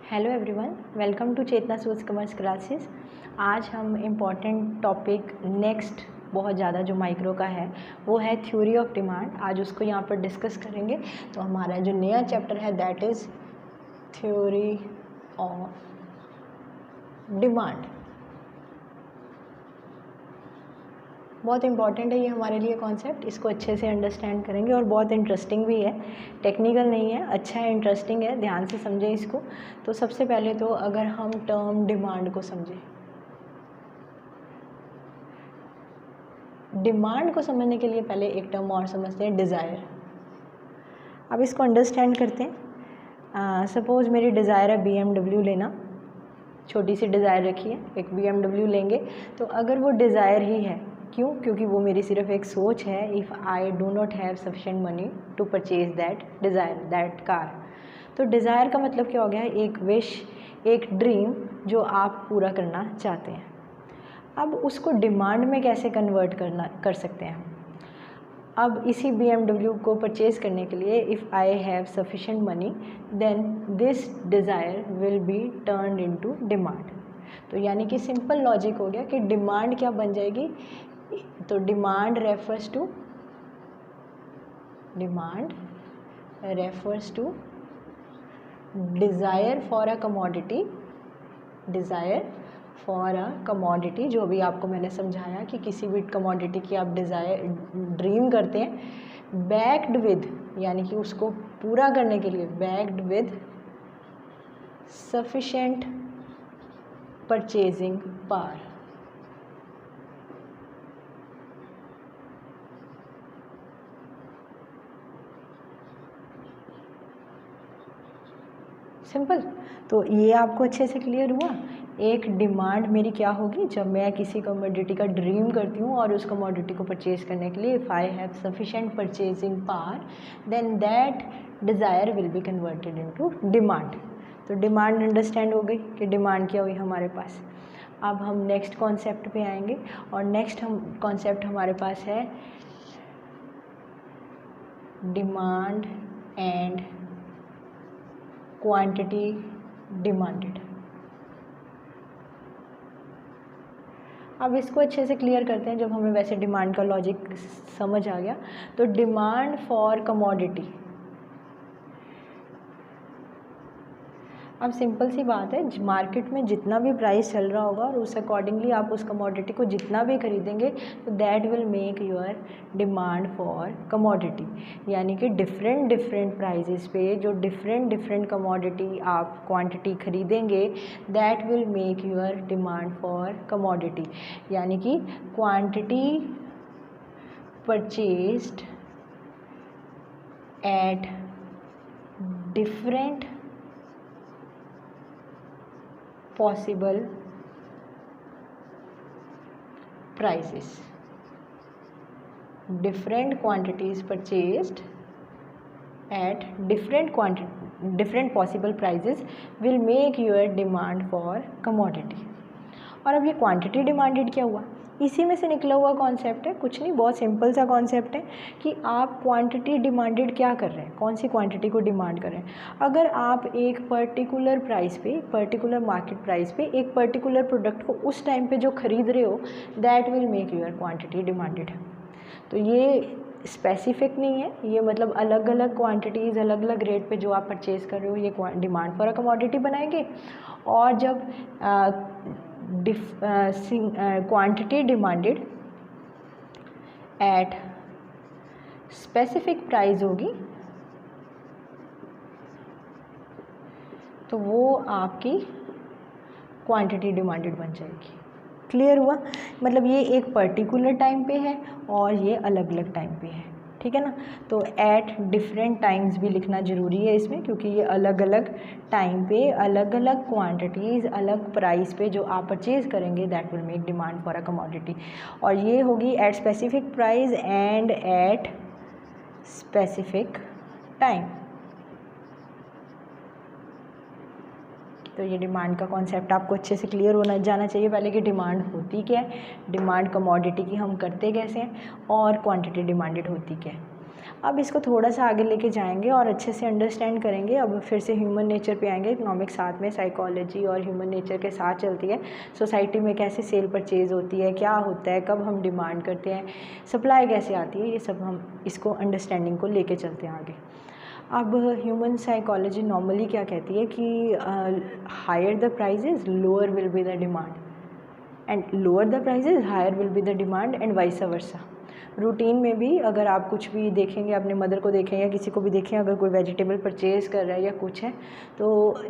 Hello everyone, welcome to Chetna सूज commerce classes. आज हम इम्पॉर्टेंट टॉपिक नेक्स्ट बहुत ज़्यादा जो माइक्रो का है वो है थ्योरी ऑफ डिमांड। आज उसको यहाँ पर डिस्कस करेंगे। तो हमारा जो नया चैप्टर है that is theory of demand. बहुत इंपॉर्टेंट है ये हमारे लिए कॉन्सेप्ट, इसको अच्छे से अंडरस्टैंड करेंगे और बहुत इंटरेस्टिंग भी है, टेक्निकल नहीं है, अच्छा है, इंटरेस्टिंग है, ध्यान से समझें इसको। तो सबसे पहले तो अगर हम टर्म डिमांड को समझें, डिमांड को समझने के लिए पहले एक टर्म और समझते हैं, डिज़ायर। अब इसको अंडरस्टैंड करते हैं। सपोज़ मेरी डिज़ायर है BMW लेना, छोटी सी डिज़ायर रखी है, एक BMW लेंगे। तो अगर वो डिज़ायर ही है, क्यों? क्योंकि वो मेरी सिर्फ एक सोच है। If I do not have sufficient money to purchase that desire, that car. तो डिज़ायर का मतलब क्या हो गया? एक विश, एक ड्रीम जो आप पूरा करना चाहते हैं। अब उसको डिमांड में कैसे कन्वर्ट कर सकते हैं हम? अब इसी BMW को परचेज़ करने के लिए if I have sufficient money then this desire will be turned into demand. तो यानी कि सिंपल लॉजिक हो गया कि डिमांड क्या बन जाएगी? तो demand refers to desire for a commodity, desire for a commodity, जो अभी आपको मैंने समझाया कि किसी भी कमोडिटी की आप डिज़ायर ड्रीम करते हैं, बैक्ड विद, यानी कि उसको पूरा करने के लिए backed with sufficient purchasing power. Simple. तो ये आपको अच्छे से क्लियर हुआ। एक डिमांड मेरी क्या होगी? जब मैं किसी कमोडिटी का ड्रीम करती हूँ और उस कमोडिटी को परचेज़ करने के लिए if I have sufficient purchasing power then that desire will be converted into demand. तो डिमांड अंडरस्टैंड हो गई कि डिमांड क्या हुई हमारे पास। अब हम नेक्स्ट कॉन्सेप्ट पे आएंगे और नेक्स्ट कॉन्सेप्ट हमारे पास है डिमांड एंड क्वांटिटी डिमांडेड। अब इसको अच्छे से क्लियर करते हैं। जब हमें वैसे डिमांड का लॉजिक समझ आ गया तो डिमांड फॉर कमोडिटी, अब सिंपल सी बात है, मार्केट में जितना भी प्राइस चल रहा होगा और उस अकॉर्डिंगली आप उस कमोडिटी को जितना भी खरीदेंगे तो that will make your demand for commodity. यानी कि डिफरेंट प्राइजेस पे जो डिफरेंट कमोडिटी आप क्वांटिटी खरीदेंगे that will make your demand for commodity. यानी कि quantity purchased at different possible prices, different quantities purchased at different possible prices will make your demand for commodity। और अब ये quantity demanded क्या हुआ? इसी में से निकला हुआ कॉन्सेप्ट है, कुछ नहीं, बहुत सिंपल सा कॉन्सेप्ट है कि आप क्वांटिटी डिमांडेड क्या कर रहे हैं, कौन सी क्वांटिटी को डिमांड कर रहे हैं। अगर आप एक पर्टिकुलर प्राइस पे, पर्टिकुलर मार्केट प्राइस पे एक पर्टिकुलर प्रोडक्ट को उस टाइम पे जो खरीद रहे हो that will make your quantity demanded. तो ये स्पेसिफिक नहीं है, ये मतलब अलग अलग क्वांटिटीज़ अलग अलग रेट पे जो आप परचेज़ कर रहे हो ये डिमांड फॉर अ कमोडिटी बनाएंगे। और जब quantity demanded at specific price होगी तो वो आपकी क्वांटिटी डिमांडेड बन जाएगी। क्लियर हुआ? मतलब ये एक पर्टिकुलर टाइम पे है और ये अलग अलग टाइम पे है, ठीक है ना। तो एट डिफरेंट टाइम्स भी लिखना ज़रूरी है इसमें, क्योंकि ये अलग अलग टाइम पे अलग अलग क्वांटिटीज़ अलग प्राइस पे जो आप परचेज़ करेंगे that will make demand for a commodity. और ये होगी at specific price and at specific time. तो ये डिमांड का कॉन्सेप्ट आपको अच्छे से क्लियर होना जाना चाहिए पहले कि डिमांड होती क्या है, डिमांड कमोडिटी की हम करते कैसे हैं और क्वांटिटी डिमांडेड होती क्या है। अब इसको थोड़ा सा आगे लेके जाएंगे और अच्छे से अंडरस्टैंड करेंगे। अब फिर से ह्यूमन नेचर पे आएंगे। इकोनॉमिक्स साथ में साइकोलॉजी और ह्यूमन नेचर के साथ चलती है। सोसाइटी में कैसे सेल परचेज होती है, क्या होता है, कब हम डिमांड करते हैं, सप्लाई कैसे आती है, ये सब हम इसको अंडरस्टैंडिंग को लेके चलते हैं आगे। अब ह्यूमन साइकोलॉजी नॉर्मली क्या कहती है कि higher the prices lower will be the demand, and lower the prices higher will be the demand, and vice versa. Routine में भी अगर आप कुछ भी देखेंगे, अपने मदर को देखें या किसी को भी देखें, अगर कोई वेजिटेबल परचेज़ कर रहा है या कुछ है, तो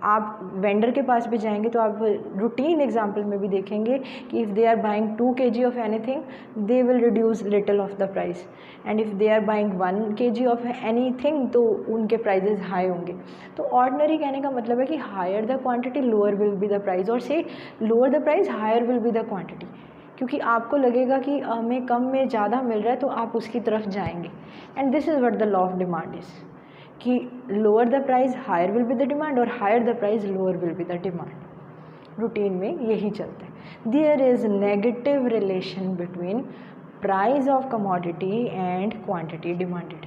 आप वेंडर के पास भी जाएंगे तो आप रूटीन एग्जांपल में भी देखेंगे कि if they are buying 2 kg of anything they will reduce little of the price, and if they are buying 1 kg of anything तो उनके प्राइजेज हाई होंगे। तो ऑर्डिनरी कहने का मतलब है कि higher the quantity lower will be the price, और से lower the price higher will be the quantity, क्योंकि आपको लगेगा कि हमें कम में ज़्यादा मिल रहा है तो आप उसकी तरफ जाएंगे। And this is what the law of demand is, कि lower the price higher will be the demand और higher the price lower will be the demand. Routine में यही चलता है। There is negative relation between price of commodity and quantity demanded.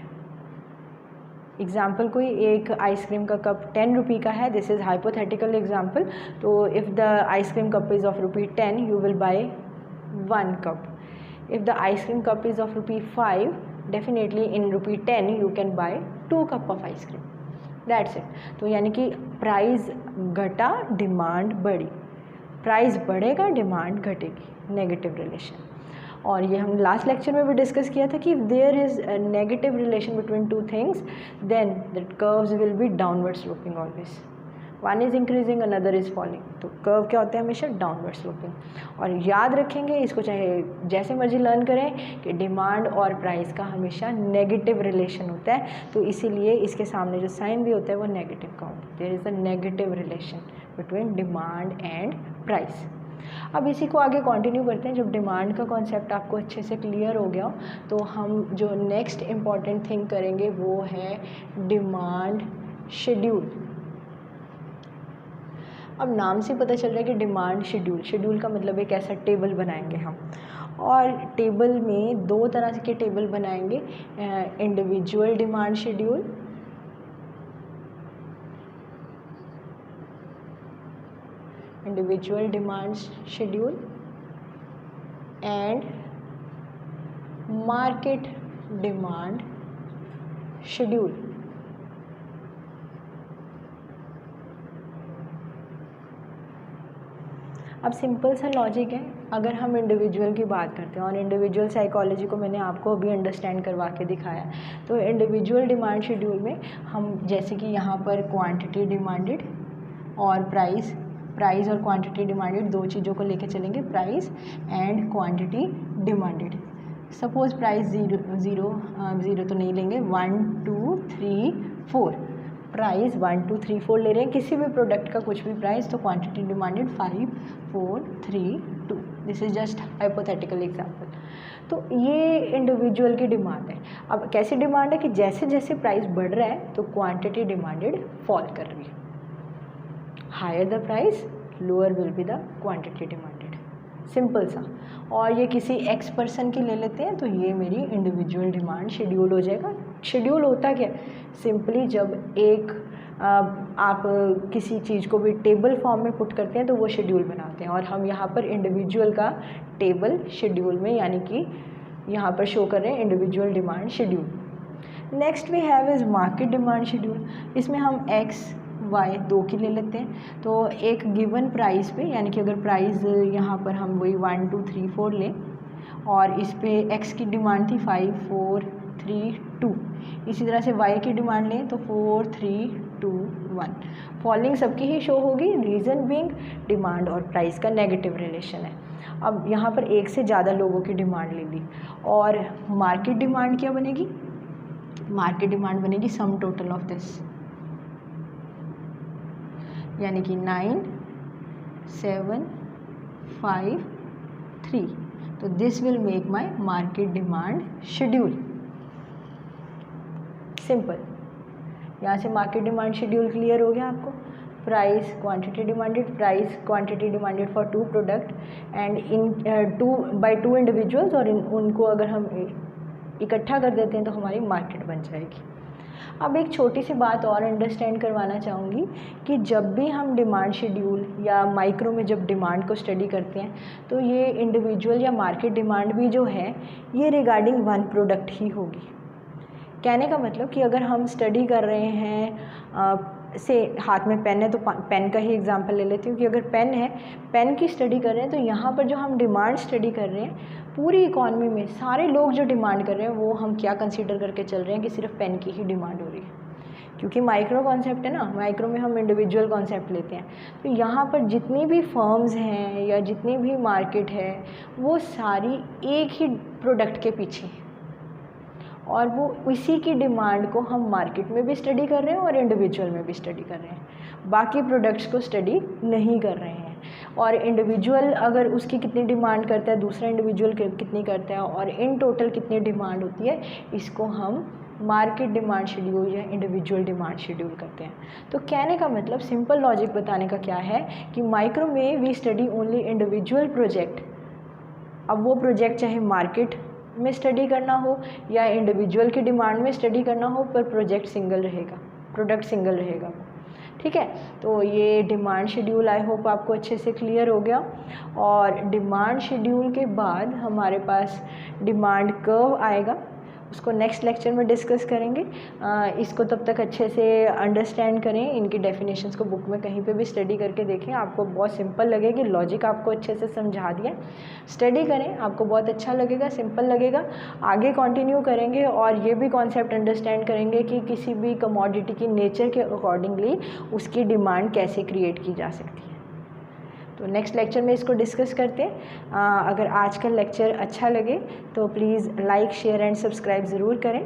Example, कोई एक ice cream का cup 10 रुपये का है, दिस इज़ हाइपोथेटिकल एग्जाम्पल। तो if the ice cream cup is of ₹10 you will buy 1 cup. If the ice cream cup is of ₹5, definitely in ₹10 you can buy 2 cup of ice cream. That's it. तो यानी कि price घटा demand बढ़ी, price बढ़ेगा demand घटेगी, negative relation. और ये हम लास्ट लेक्चर में भी डिस्कस किया था कि there is negative relation between 2 things then that curves will be downward sloping always. One is increasing another is falling, तो कर्व क्या होता है हमेशा डाउनवर्ड स्लोपिंग। और याद रखेंगे इसको, चाहे जैसे मर्जी लर्न करें, कि डिमांड और प्राइस का हमेशा नेगेटिव रिलेशन होता है, तो इसीलिए इसके सामने जो साइन भी होता है वो नेगेटिव का होता है। There is a negative relation between demand and price. अब इसी को आगे कंटिन्यू करते हैं। जब डिमांड का कॉन्सेप्ट आपको अच्छे से क्लियर हो गया तो हम जो नेक्स्ट इम्पॉर्टेंट थिंग करेंगे वो है डिमांड शेड्यूल। अब नाम से पता चल रहा है कि डिमांड शेड्यूल, शेड्यूल का मतलब एक ऐसा टेबल बनाएंगे हम, और टेबल में 2 तरह के टेबल बनाएंगे, individual demand schedule and market demand schedule. अब सिंपल सा लॉजिक है। अगर हम इंडिविजुअल की बात करते हैं, और इंडिविजुअल साइकोलॉजी को मैंने आपको अभी अंडरस्टैंड करवा के दिखाया, तो इंडिविजुअल डिमांड शेड्यूल में हम जैसे कि यहाँ पर क्वांटिटी डिमांडेड और प्राइस और क्वांटिटी डिमांडेड 2 चीज़ों को लेके चलेंगे, price and quantity demanded. Suppose price zero तो नहीं लेंगे, 1 2 3 4, प्राइस 1 2 3 4 ले रहे हैं किसी भी प्रोडक्ट का कुछ भी प्राइस, तो quantity demanded 5 4 3 2। This is just hypothetical example. तो ये इंडिविजुअल की डिमांड है। अब कैसी डिमांड है कि जैसे जैसे प्राइस बढ़ रहा है तो क्वांटिटी डिमांडेड फॉल कर रही है। Higher the price lower will be the quantity demanded, simple सा। और ये किसी एक्स पर्सन की ले लेते हैं तो ये मेरी इंडिविजुअल डिमांड शेड्यूल हो जाएगा। शेड्यूल होता क्या, सिंपली जब एक आप किसी चीज़ को भी टेबल फॉर्म में पुट करते हैं तो वो शेड्यूल बनाते हैं, और हम यहाँ पर इंडिविजुअल का टेबल शेड्यूल में यानी कि यहाँ पर शो कर रहे हैं individual demand schedule. Next we have is market demand schedule. इसमें हम एक्स वाई 2 की ले लेते हैं। तो एक गिवन प्राइस पे, यानी कि अगर प्राइस यहाँ पर हम वही 1 2 3 4 लें और इस पे एक्स की डिमांड थी 5 4 3 2, इसी तरह से वाई की डिमांड लें तो 4 3 2 1, फॉलोइंग सबकी ही शो होगी। रीज़न बीइंग डिमांड और प्राइस का नेगेटिव रिलेशन है। अब यहाँ पर एक से ज़्यादा लोगों की डिमांड ले ली, और मार्केट डिमांड क्या बनेगी, मार्केट डिमांड बनेगी सम टोटल ऑफ दिस, यानी कि 9 7 5 3। तो this will make my market demand schedule. Simple, यहाँ से मार्केट डिमांड शेड्यूल क्लियर हो गया आपको। Price quantity demanded, price quantity demanded for 2 product and in 2 individuals, और उनको अगर हम इकट्ठा कर देते हैं तो हमारी मार्केट बन जाएगी। अब एक छोटी सी बात और अंडरस्टैंड करवाना चाहूँगी कि जब भी हम डिमांड शेड्यूल या माइक्रो में जब डिमांड को स्टडी करते हैं तो ये इंडिविजुअल या मार्केट डिमांड भी जो है ये रिगार्डिंग वन प्रोडक्ट ही होगी। कहने का मतलब कि अगर हम स्टडी कर रहे हैं से हाथ में पेन है तो पेन का ही एग्जांपल ले लेती हूँ कि अगर पेन है, पेन की स्टडी कर रहे हैं तो यहाँ पर जो हम डिमांड स्टडी कर रहे हैं पूरी इकॉनमी में सारे लोग जो डिमांड कर रहे हैं वो हम क्या कंसीडर करके चल रहे हैं कि सिर्फ पेन की ही डिमांड हो रही है, क्योंकि माइक्रो कॉन्सेप्ट है ना, माइक्रो में हम इंडिविजुअल कॉन्सेप्ट लेते हैं। तो यहाँ पर जितनी भी फर्म्स हैं या जितनी भी मार्केट है वो सारी एक ही प्रोडक्ट के पीछे, और वो इसी की डिमांड को हम मार्केट में भी स्टडी कर रहे हैं और इंडिविजुअल में भी स्टडी कर रहे हैं, बाकी प्रोडक्ट्स को स्टडी नहीं कर रहे हैं। और इंडिविजुअल अगर उसकी कितनी डिमांड करता है, दूसरा इंडिविजुअल कितनी करता है और इन टोटल कितनी डिमांड होती है, इसको हम मार्केट डिमांड शेड्यूल या इंडिविजुअल डिमांड शेड्यूल करते हैं। तो कहने का मतलब सिंपल लॉजिक बताने का क्या है कि माइक्रो में we study only individual project. अब वो प्रोजेक्ट चाहे मार्केट में स्टडी करना हो या इंडिविजुअल की डिमांड में स्टडी करना हो, पर प्रोजेक्ट सिंगल रहेगा, प्रोडक्ट सिंगल रहेगा। ठीक है, तो ये डिमांड शेड्यूल आई होप आपको अच्छे से क्लियर हो गया। और डिमांड शेड्यूल के बाद हमारे पास डिमांड कर्व आएगा, उसको नेक्स्ट लेक्चर में डिस्कस करेंगे। इसको तब तक अच्छे से अंडरस्टैंड करें, इनकी डेफिनेशंस को बुक में कहीं पे भी स्टडी करके देखें, आपको बहुत सिंपल लगेगी, लॉजिक आपको अच्छे से समझा दिया। स्टडी करें, आपको बहुत अच्छा लगेगा, सिंपल लगेगा। आगे कंटिन्यू करेंगे और ये भी कॉन्सेप्ट अंडरस्टैंड करेंगे कि किसी भी कमोडिटी की नेचर के अकॉर्डिंगली उसकी डिमांड कैसे क्रिएट की जा सकती है। तो नेक्स्ट लेक्चर में इसको डिस्कस करते हैं। अगर आज का लेक्चर अच्छा लगे तो please like, share and subscribe ज़रूर करें।